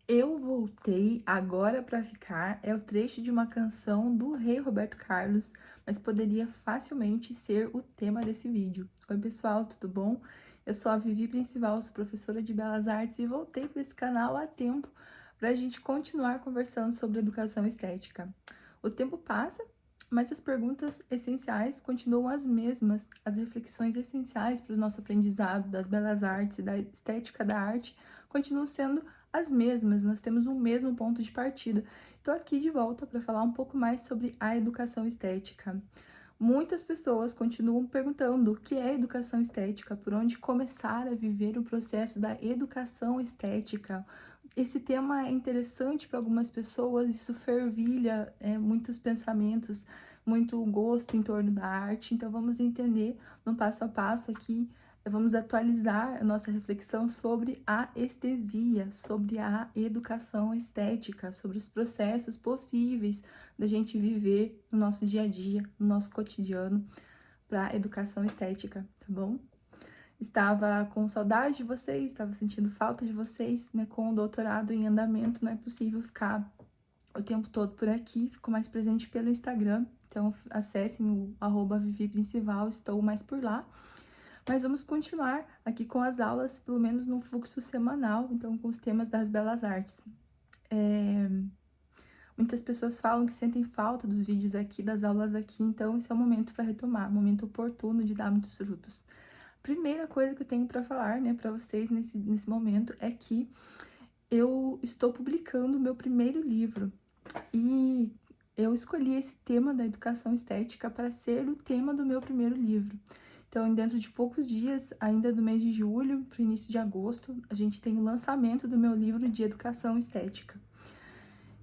Eu voltei agora para ficar é o trecho de uma canção do rei Roberto Carlos, mas poderia facilmente ser o tema desse vídeo. Oi, pessoal, tudo bom? Eu sou a Vivi Principal, sou professora de Belas Artes e voltei para esse canal há tempo para a gente continuar conversando sobre educação estética. O tempo passa, mas as perguntas essenciais continuam as mesmas, as reflexões essenciais para o nosso aprendizado das belas artes e da estética da arte continuam sendo as mesmas, nós temos um mesmo ponto de partida. Estou aqui de volta para falar um pouco mais sobre a educação estética. Muitas pessoas continuam perguntando o que é educação estética, por onde começar a viver o processo da educação estética. Esse tema é interessante para algumas pessoas, isso fervilha muitos pensamentos, muito gosto em torno da arte, então vamos entender no passo a passo aqui, vamos atualizar a nossa reflexão sobre a estesia, sobre a educação estética, sobre os processos possíveis da gente viver no nosso dia a dia, no nosso cotidiano, para a educação estética, tá bom? Estava com saudade de vocês, estava sentindo falta de vocês, né? Com o doutorado em andamento, não é possível ficar o tempo todo por aqui, fico mais presente pelo Instagram, então acessem o @viviprincival, estou mais por lá. Mas vamos continuar aqui com as aulas, pelo menos num fluxo semanal, então com os temas das belas artes. Muitas pessoas falam que sentem falta dos vídeos aqui, das aulas aqui, então esse é o momento para retomar, momento oportuno de dar muitos frutos. Primeira coisa que eu tenho para falar, né, para vocês nesse momento é que eu estou publicando o meu primeiro livro e eu escolhi esse tema da educação estética para ser o tema do meu primeiro livro. Então, dentro de poucos dias, ainda do mês de julho para o início de agosto, a gente tem o lançamento do meu livro de educação estética.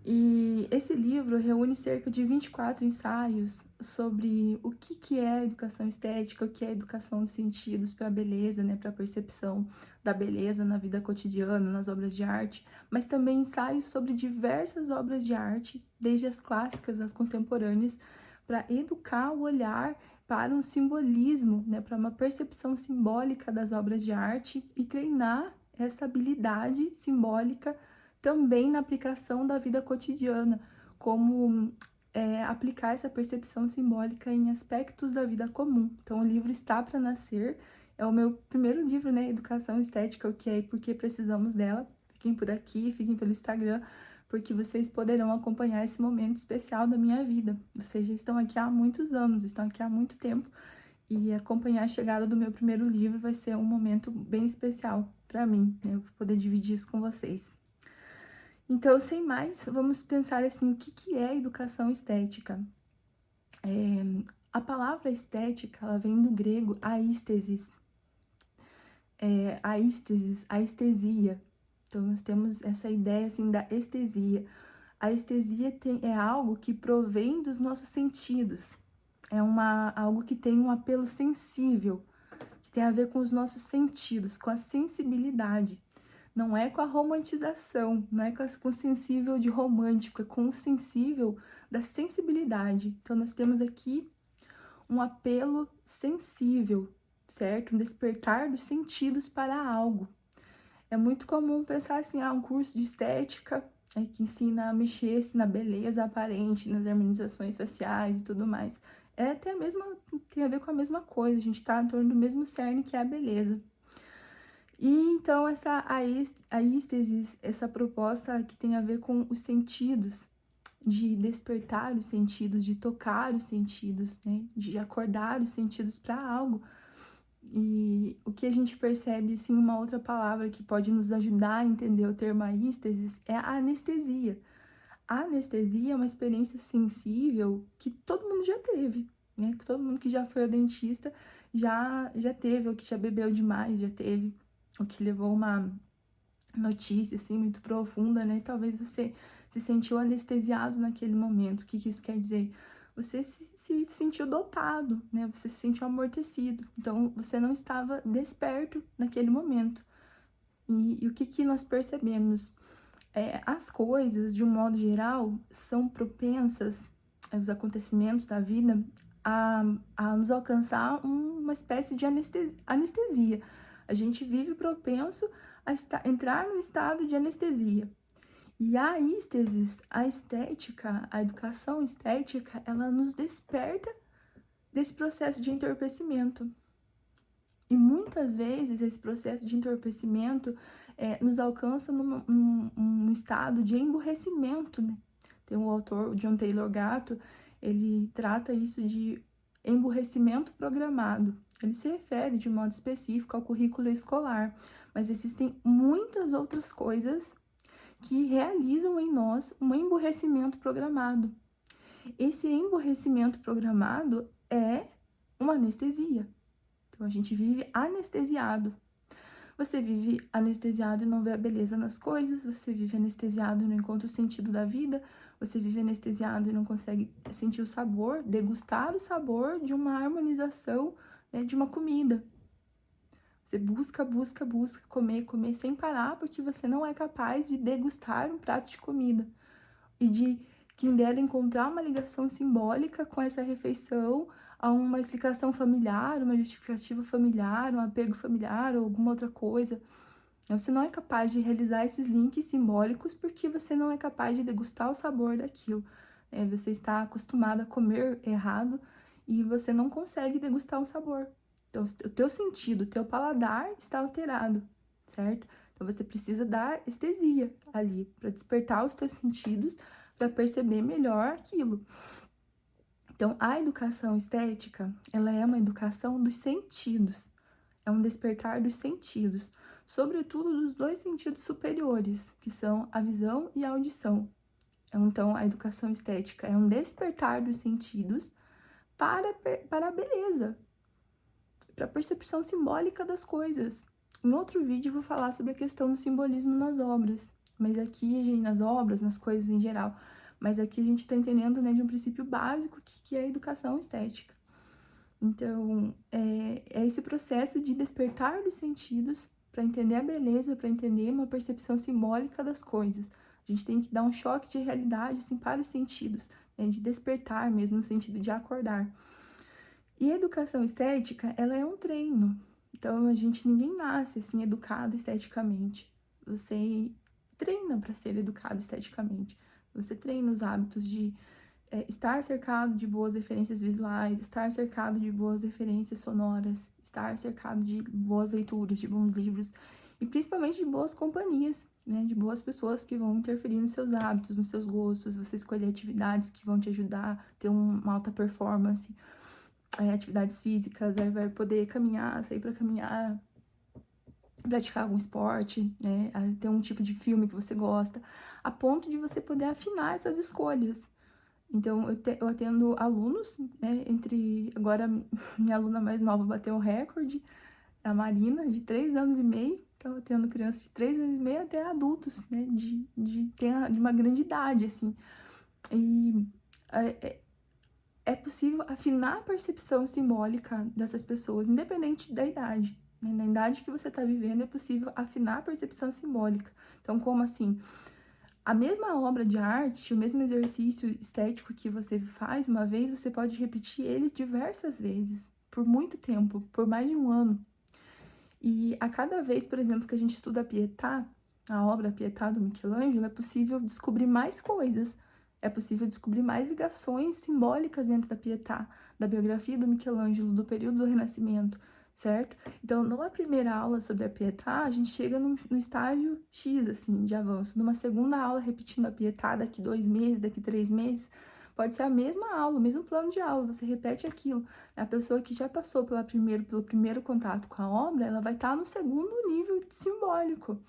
E esse livro reúne cerca de 24 ensaios sobre o que é a educação estética, o que é a educação dos sentidos para a beleza, né, para a percepção da beleza na vida cotidiana, nas obras de arte, mas também ensaios sobre diversas obras de arte, desde as clássicas às contemporâneas, para educar o olhar para um simbolismo, né, para uma percepção simbólica das obras de arte e treinar essa habilidade simbólica também na aplicação da vida cotidiana, como aplicar essa percepção simbólica em aspectos da vida comum. Então, o livro está para nascer, é o meu primeiro livro, né, Educação Estética, o que é e por que precisamos dela. Fiquem por aqui, fiquem pelo Instagram, porque vocês poderão acompanhar esse momento especial da minha vida. Vocês já estão aqui há muitos anos, estão aqui há muito tempo, e acompanhar a chegada do meu primeiro livro vai ser um momento bem especial para mim, né, eu vou poder dividir isso com vocês. Então, sem mais, vamos pensar assim, o que é educação estética? A palavra estética, ela vem do grego aístesis, aestesia. Então, nós temos essa ideia, assim, da estesia. A estesia é algo que provém dos nossos sentidos, algo que tem um apelo sensível, que tem a ver com os nossos sentidos, com a sensibilidade. Não é com a romantização, não é com o sensível de romântico, é com o sensível da sensibilidade. Então, nós temos aqui um apelo sensível, certo? Um despertar dos sentidos para algo. É muito comum pensar assim, um curso de estética que ensina a mexer-se na beleza aparente, nas harmonizações faciais e tudo mais. Tem a ver com a mesma coisa, a gente está em torno do mesmo cerne que é a beleza. E então essa aístesis, essa proposta que tem a ver com os sentidos, de despertar os sentidos, de tocar os sentidos, né? De acordar os sentidos para algo. E o que a gente percebe, assim, uma outra palavra que pode nos ajudar a entender o termo aístesis é a anestesia. A anestesia é uma experiência sensível que todo mundo já teve, né? Que todo mundo que já foi ao dentista já teve, ou que já bebeu demais já teve, o que levou uma notícia, assim, muito profunda, né? Talvez você se sentiu anestesiado naquele momento. O que isso quer dizer? Você se sentiu dopado, né? Você se sentiu amortecido. Então, você não estava desperto naquele momento. E o que nós percebemos? As coisas, de um modo geral, são propensas, os acontecimentos da vida, a nos alcançar uma espécie de anestesia. A gente vive propenso a entrar num estado de anestesia. E a ístesis, a estética, a educação estética, ela nos desperta desse processo de entorpecimento. E muitas vezes esse processo de entorpecimento nos alcança num estado de emburrecimento, né? Tem um autor, o John Taylor Gatto, ele trata isso de emburrecimento programado. Ele se refere de modo específico ao currículo escolar, mas existem muitas outras coisas que realizam em nós um emburrecimento programado. Esse emburrecimento programado é uma anestesia. Então, a gente vive anestesiado. Você vive anestesiado e não vê a beleza nas coisas, você vive anestesiado e não encontra o sentido da vida, você vive anestesiado e não consegue sentir o sabor, degustar o sabor de uma harmonização, né, de uma comida. Você busca comer sem parar, porque você não é capaz de degustar um prato de comida. E de quem dera encontrar uma ligação simbólica com essa refeição, a uma explicação familiar, uma justificativa familiar, um apego familiar ou alguma outra coisa. Você não é capaz de realizar esses links simbólicos porque você não é capaz de degustar o sabor daquilo. Você está acostumado a comer errado e você não consegue degustar o sabor. Então, o teu sentido, o teu paladar está alterado, certo? Então, você precisa dar estesia ali para despertar os teus sentidos, para perceber melhor aquilo. Então, a educação estética, ela é uma educação dos sentidos, é um despertar dos sentidos, sobretudo dos dois sentidos superiores, que são a visão e a audição. Então, a educação estética é um despertar dos sentidos para a beleza, para a percepção simbólica das coisas. Em outro vídeo eu vou falar sobre a questão do simbolismo nas obras, mas aqui, nas obras, nas coisas em geral, mas aqui a gente está entendendo, né, de um princípio básico que é a educação estética. Então, é esse processo de despertar dos sentidos para entender a beleza, para entender uma percepção simbólica das coisas. A gente tem que dar um choque de realidade, assim, para os sentidos, né, de despertar mesmo, no sentido de acordar. E a educação estética, ela é um treino. Então, ninguém nasce assim educado esteticamente. Você treina para ser educado esteticamente. Você treina os hábitos de estar cercado de boas referências visuais, estar cercado de boas referências sonoras, estar cercado de boas leituras, de bons livros e principalmente de boas companhias, né? De boas pessoas que vão interferir nos seus hábitos, nos seus gostos, você escolher atividades que vão te ajudar a ter uma alta performance. Atividades físicas, aí vai poder caminhar, sair para caminhar, praticar algum esporte, né? Ter um tipo de filme que você gosta, a ponto de você poder afinar essas escolhas. Então, eu atendo alunos, né? Agora, minha aluna mais nova bateu o recorde, a Marina, de 3 anos e meio. Então, eu atendo crianças de 3 anos e meio até adultos, né? De uma grande idade, assim. E é possível afinar a percepção simbólica dessas pessoas, independente da idade. Né? Na idade que você está vivendo, é possível afinar a percepção simbólica. Então, como assim? A mesma obra de arte, o mesmo exercício estético que você faz uma vez, você pode repetir ele diversas vezes, por muito tempo, por mais de um ano. E a cada vez, por exemplo, que a gente estuda a Pietà, a obra Pietà do Michelangelo, é possível descobrir mais coisas. É possível descobrir mais ligações simbólicas dentro da Pietà, da biografia do Michelangelo, do período do Renascimento, certo? Então, numa primeira aula sobre a Pietà, a gente chega no estágio X, assim, de avanço. Numa segunda aula, repetindo a Pietà, daqui 2 meses, daqui 3 meses, pode ser a mesma aula, o mesmo plano de aula, você repete aquilo. A pessoa que já passou pelo primeiro contato com a obra, ela vai estar no segundo nível simbólico.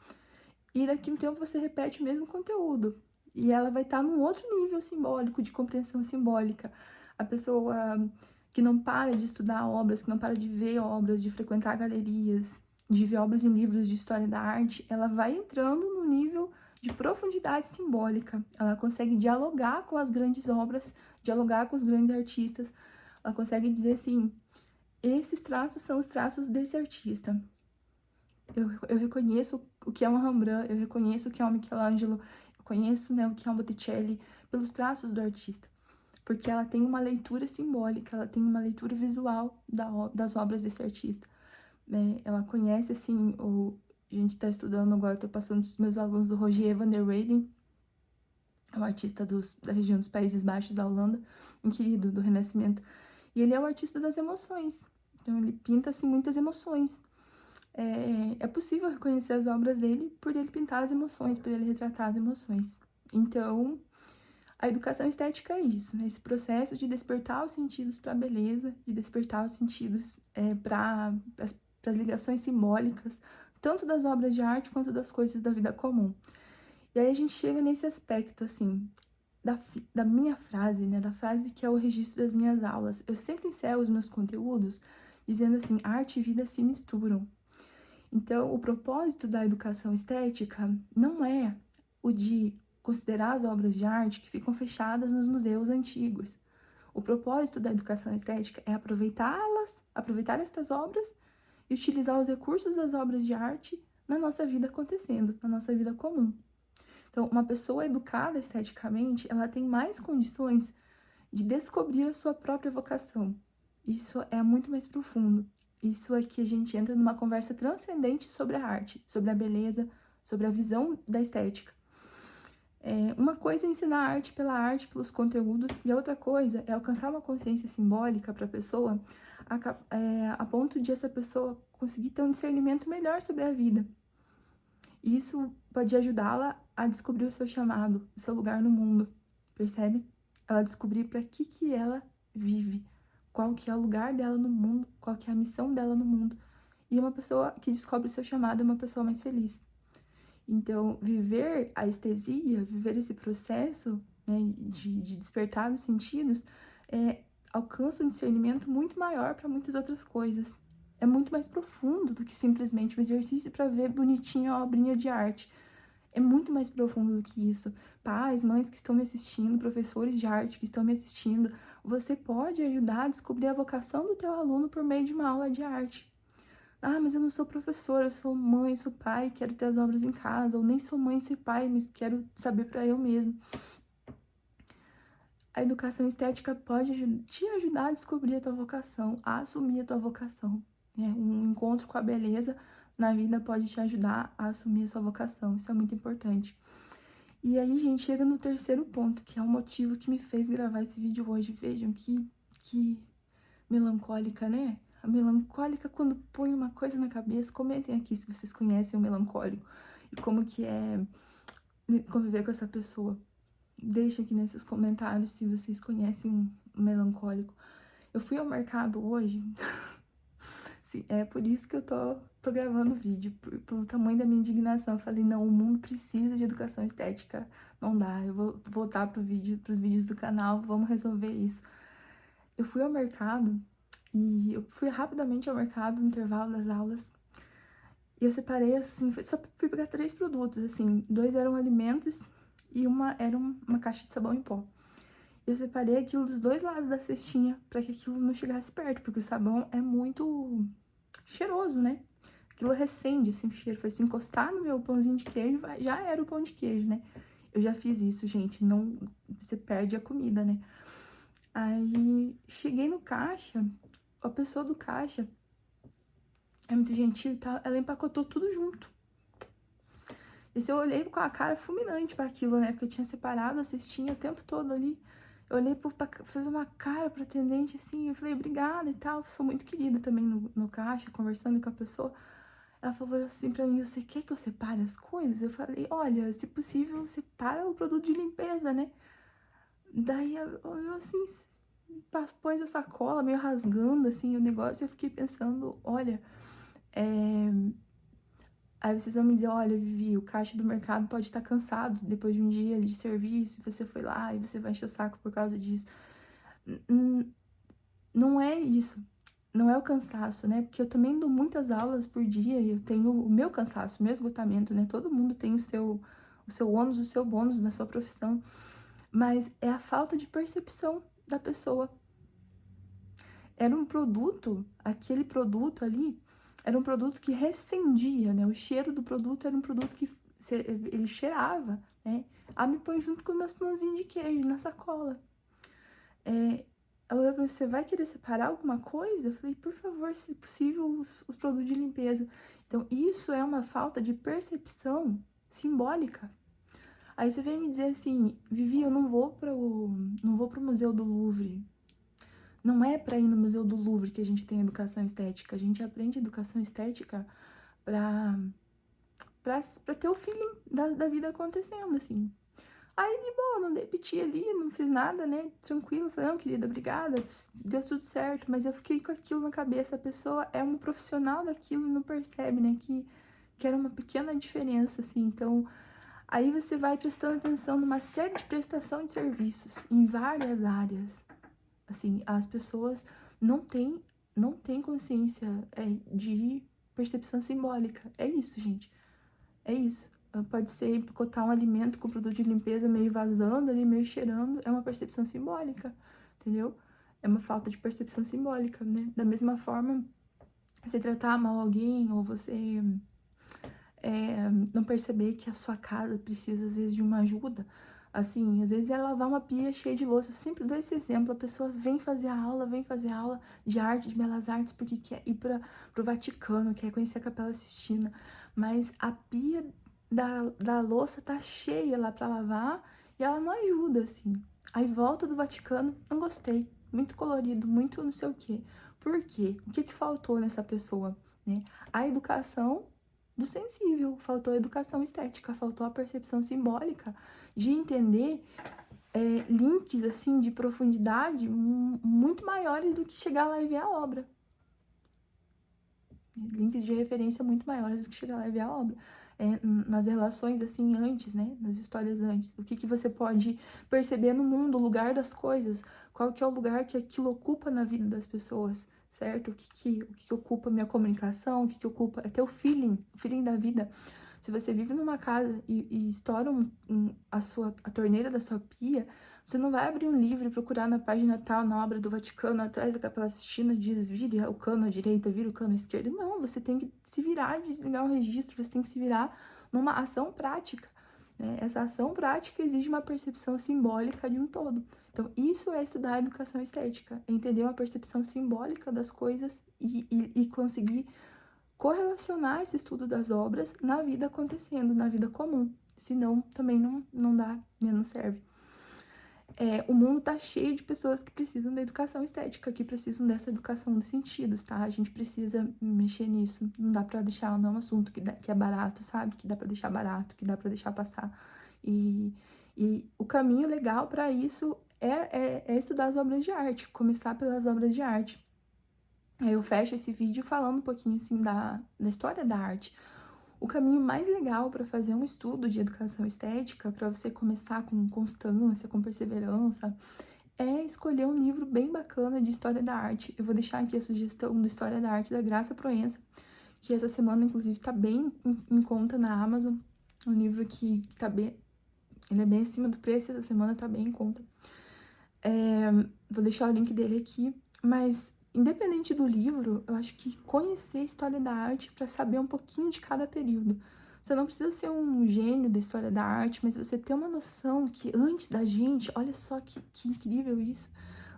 E daqui a um tempo você repete o mesmo conteúdo. E ela vai estar num outro nível simbólico, de compreensão simbólica. A pessoa que não para de estudar obras, que não para de ver obras, de frequentar galerias, de ver obras em livros de história da arte, ela vai entrando no nível de profundidade simbólica. Ela consegue dialogar com as grandes obras, dialogar com os grandes artistas. Ela consegue dizer assim, esses traços são os traços desse artista. Eu reconheço o que é um Rembrandt, eu reconheço o que é um Michelangelo, eu conheço, né, o que é um Botticelli pelos traços do artista, porque ela tem uma leitura simbólica, ela tem uma leitura visual das obras desse artista. Ela conhece, assim, a gente está estudando agora, estou passando os meus alunos do Rogier van der Weyden, é um artista da região dos Países Baixos, da Holanda, um querido do Renascimento. E ele é o artista das emoções. Então ele pinta, assim, muitas emoções. É possível reconhecer as obras dele por ele pintar as emoções, por ele retratar as emoções. Então, a educação estética é isso, né? Esse processo de despertar os sentidos para a beleza, de despertar os sentidos para as ligações simbólicas, tanto das obras de arte quanto das coisas da vida comum. E aí a gente chega nesse aspecto, assim, da minha frase, né? Da frase que é o registro das minhas aulas. Eu sempre encerro os meus conteúdos dizendo assim, arte e vida se misturam. Então, o propósito da educação estética não é o de considerar as obras de arte que ficam fechadas nos museus antigos. O propósito da educação estética é aproveitar estas obras e utilizar os recursos das obras de arte na nossa vida acontecendo, na nossa vida comum. Então, uma pessoa educada esteticamente, ela tem mais condições de descobrir a sua própria vocação. Isso é muito mais profundo. Isso é que a gente entra numa conversa transcendente sobre a arte, sobre a beleza, sobre a visão da estética. Uma coisa é ensinar a arte, pelos conteúdos, e a outra coisa é alcançar uma consciência simbólica para a pessoa, a ponto de essa pessoa conseguir ter um discernimento melhor sobre a vida. E isso pode ajudá-la a descobrir o seu chamado, o seu lugar no mundo, percebe? Ela descobrir para que ela vive, qual que é o lugar dela no mundo, qual que é a missão dela no mundo. E uma pessoa que descobre o seu chamado é uma pessoa mais feliz. Então, viver a estesia, viver esse processo, né, de despertar dos sentidos, alcança um discernimento muito maior para muitas outras coisas. É muito mais profundo do que simplesmente um exercício para ver bonitinho a obrinha de arte. É muito mais profundo do que isso. Pais, mães que estão me assistindo, professores de arte que estão me assistindo, você pode ajudar a descobrir a vocação do teu aluno por meio de uma aula de arte. Ah, mas eu não sou professora, eu sou mãe, sou pai, quero ter as obras em casa, ou nem sou mãe, sou pai, mas quero saber para eu mesmo. A educação estética pode te ajudar a descobrir a tua vocação, a assumir a tua vocação. Um encontro com a beleza na vida pode te ajudar a assumir a sua vocação, isso é muito importante. E aí, gente, chega no terceiro ponto, que é o motivo que me fez gravar esse vídeo hoje. Vejam que melancólica, né? A melancólica, quando põe uma coisa na cabeça, comentem aqui se vocês conhecem o melancólico e como que é conviver com essa pessoa. Deixem aqui nesses comentários se vocês conhecem um melancólico. Eu fui ao mercado hoje, sim, é por isso que eu tô gravando o vídeo, pelo tamanho da minha indignação. Eu falei, não, o mundo precisa de educação estética, não dá, eu vou voltar pros vídeos do canal, vamos resolver isso. Eu fui ao mercado, e eu fui rapidamente ao mercado no intervalo das aulas, e eu separei, assim, só fui pegar 3 produtos, assim, 2 eram alimentos e uma era uma caixa de sabão em pó. Eu separei aquilo dos 2 lados da cestinha para que aquilo não chegasse perto, porque o sabão é muito cheiroso, né? Aquilo recende, assim, o cheiro. Foi se encostar no meu pãozinho de queijo, já era o pão de queijo, né? Eu já fiz isso, gente, não... Você perde a comida, né? Aí, cheguei no caixa, a pessoa do caixa é muito gentil e tal, ela empacotou tudo junto. E se eu olhei com a cara fulminante para aquilo, né? Porque eu tinha separado a cestinha o tempo todo ali. Eu olhei fiz uma cara pro atendente, assim, eu falei, obrigada e tal. Sou muito querida também no caixa, conversando com a pessoa. Ela falou assim pra mim, você quer que eu separe as coisas? Eu falei, olha, se possível, separa o produto de limpeza, né? Daí ela olhou assim, pôs a sacola meio rasgando, assim, o negócio. E eu fiquei pensando, olha, aí vocês vão me dizer, olha, Vivi, o caixa do mercado pode estar cansado depois de um dia de serviço, você foi lá e você vai encher o saco por causa disso. Não é isso, não é o cansaço, né? Porque eu também dou muitas aulas por dia e eu tenho o meu cansaço, o meu esgotamento, né? Todo mundo tem o seu ônus, o seu bônus na sua profissão, mas é a falta de percepção da pessoa. Era um produto, aquele produto ali, era um produto que recendia, né? O cheiro do produto era um produto que ele cheirava, né? Ah, me põe junto com meus pãozinhos de queijo na sacola. Ela olhou pra mim, você vai querer separar alguma coisa? Eu falei, por favor, se possível, os produtos de limpeza. Então, isso é uma falta de percepção simbólica. Aí você vem me dizer assim, Vivi, eu não vou pro Museu do Louvre. Não é para ir no Museu do Louvre que a gente tem educação estética. A gente aprende educação estética pra, pra ter o feeling da vida acontecendo, assim. Aí, de boa, não dei piti ali, não fiz nada, né? Tranquilo. Falei, não, querida, obrigada, deu tudo certo. Mas eu fiquei com aquilo na cabeça. A pessoa é uma profissional daquilo e não percebe, né? Que era uma pequena diferença, assim. Então, aí você vai prestando atenção numa série de prestação de serviços em várias áreas. Assim, as pessoas não têm, não têm consciência de percepção simbólica. É isso, gente. É isso. Pode ser empacotar um alimento com produto de limpeza meio vazando ali, meio cheirando. É uma percepção simbólica, entendeu? É uma falta de percepção simbólica, né? Da mesma forma, você tratar mal alguém ou você não perceber que a sua casa precisa, às vezes, de uma ajuda. Assim, às vezes é lavar uma pia cheia de louça. Eu sempre dou esse exemplo. A pessoa vem fazer aula de arte, de belas artes, porque quer ir para o Vaticano, quer conhecer a Capela Sistina. Mas a pia da louça tá cheia lá para lavar e ela não ajuda, assim. Aí volta do Vaticano, não gostei. Muito colorido, muito não sei o quê. Por quê? O que que faltou nessa pessoa, né? A educação do sensível, faltou a educação estética, faltou a percepção simbólica de entender links assim de profundidade muito maiores do que chegar lá e ver a obra. Links de referência muito maiores do que chegar lá e ver a obra. Nas relações assim antes, né? Nas histórias antes. O que que você pode perceber no mundo, o lugar das coisas, qual que é o lugar que aquilo ocupa na vida das pessoas, certo? O que ocupa a minha comunicação, o que ocupa até o feeling da vida. Se você vive numa casa e estoura a torneira da sua pia, você não vai abrir um livro e procurar na página tal, na obra do Vaticano, atrás da Capela Sistina, diz vire o cano à direita, vire o cano à esquerda. Não, você tem que se virar, desligar o registro, você tem que se virar numa ação prática, né? Essa ação prática exige uma percepção simbólica de um todo. Então, isso é estudar a educação estética, é entender uma percepção simbólica das coisas e conseguir correlacionar esse estudo das obras na vida acontecendo, na vida comum. Senão, também não dá, né? Não serve. O mundo tá cheio de pessoas que precisam da educação estética, que precisam dessa educação dos sentidos, tá? A gente precisa mexer nisso. Não dá pra deixar, não é um assunto que é barato, sabe? Que dá pra deixar barato, que dá pra deixar passar. E o caminho legal para isso é estudar as obras de arte, começar pelas obras de arte. Aí eu fecho esse vídeo falando um pouquinho, assim, da história da arte. O caminho mais legal para fazer um estudo de educação estética, para você começar com constância, com perseverança, é escolher um livro bem bacana de História da Arte. Eu vou deixar aqui a sugestão do História da Arte da Graça Proença, que essa semana, inclusive, tá bem em conta na Amazon. Um livro que tá bem... Ele é bem acima do preço, essa semana tá bem em conta. Vou deixar o link dele aqui, mas independente do livro, eu acho que conhecer a história da arte para saber um pouquinho de cada período. Você não precisa ser um gênio da história da arte, mas você ter uma noção que antes da gente, olha só que incrível isso,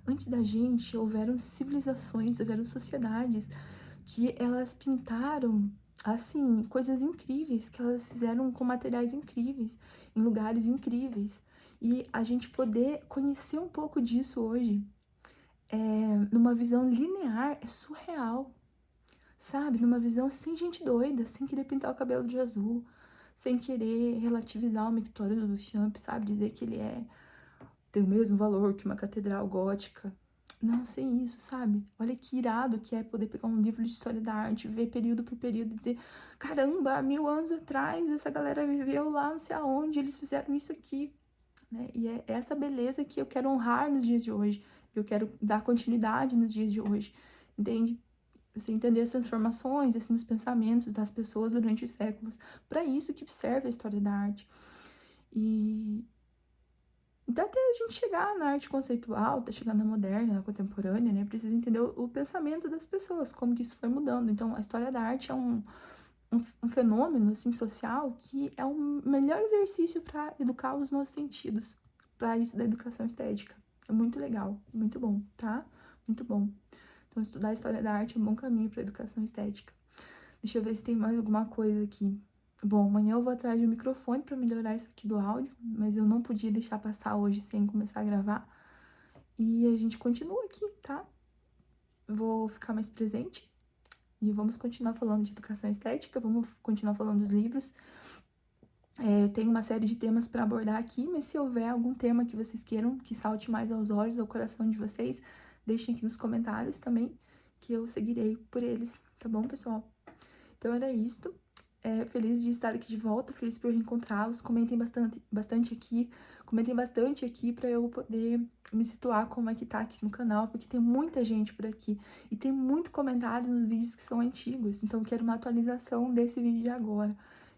antes da gente houveram civilizações, houveram sociedades que elas pintaram, assim, coisas incríveis, que elas fizeram com materiais incríveis, em lugares incríveis. E a gente poder conhecer um pouco disso hoje, numa visão linear, é surreal, sabe? Numa visão sem gente doida, sem querer pintar o cabelo de azul, sem querer relativizar uma Victoria do Duchamp, sabe? Dizer que ele tem o mesmo valor que uma catedral gótica. Não, sem isso, sabe? Olha que irado que é poder pegar um livro de história da arte, ver período por período e dizer: caramba, 1000 anos atrás essa galera viveu lá não sei aonde, eles fizeram isso aqui, né? E é essa beleza que eu quero honrar nos dias de hoje, que eu quero dar continuidade nos dias de hoje, entende? Você entender as transformações, assim, nos pensamentos das pessoas durante os séculos. Para isso que serve a história da arte. E até a gente chegar na arte conceitual, até chegar na moderna, na contemporânea, né? Precisa entender o pensamento das pessoas, como que isso foi mudando. Então, a história da arte é um fenômeno, assim, social que é o melhor exercício para educar os nossos sentidos. Para isso da educação estética. É muito legal, muito bom, tá? Muito bom. Então, estudar a história da arte é um bom caminho para educação estética. Deixa eu ver se tem mais alguma coisa aqui. Bom, amanhã eu vou atrás de um microfone para melhorar isso aqui do áudio, mas eu não podia deixar passar hoje sem começar a gravar. E a gente continua aqui, tá? Vou ficar mais presente e vamos continuar falando de educação estética, vamos continuar falando dos livros. Eu tenho uma série de temas para abordar aqui, mas se houver algum tema que vocês queiram que salte mais aos olhos, ao coração de vocês, deixem aqui nos comentários também, que eu seguirei por eles, tá bom, pessoal? Então era isto. Feliz de estar aqui de volta, feliz por reencontrá-los. Comentem bastante aqui para eu poder me situar como é que tá aqui no canal, porque tem muita gente por aqui e tem muito comentário nos vídeos que são antigos, então eu quero uma atualização desse vídeo de agora.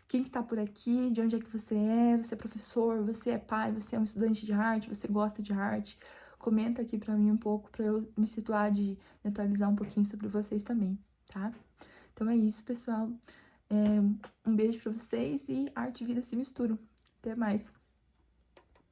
Quem que tá por aqui, de onde é que você é professor, você é pai, você é um estudante de arte, você gosta de arte, comenta aqui pra mim um pouco, pra eu me situar de me atualizar um pouquinho sobre vocês também, tá? Então é isso, pessoal. Um beijo pra vocês e arte e vida se misturam. Até mais!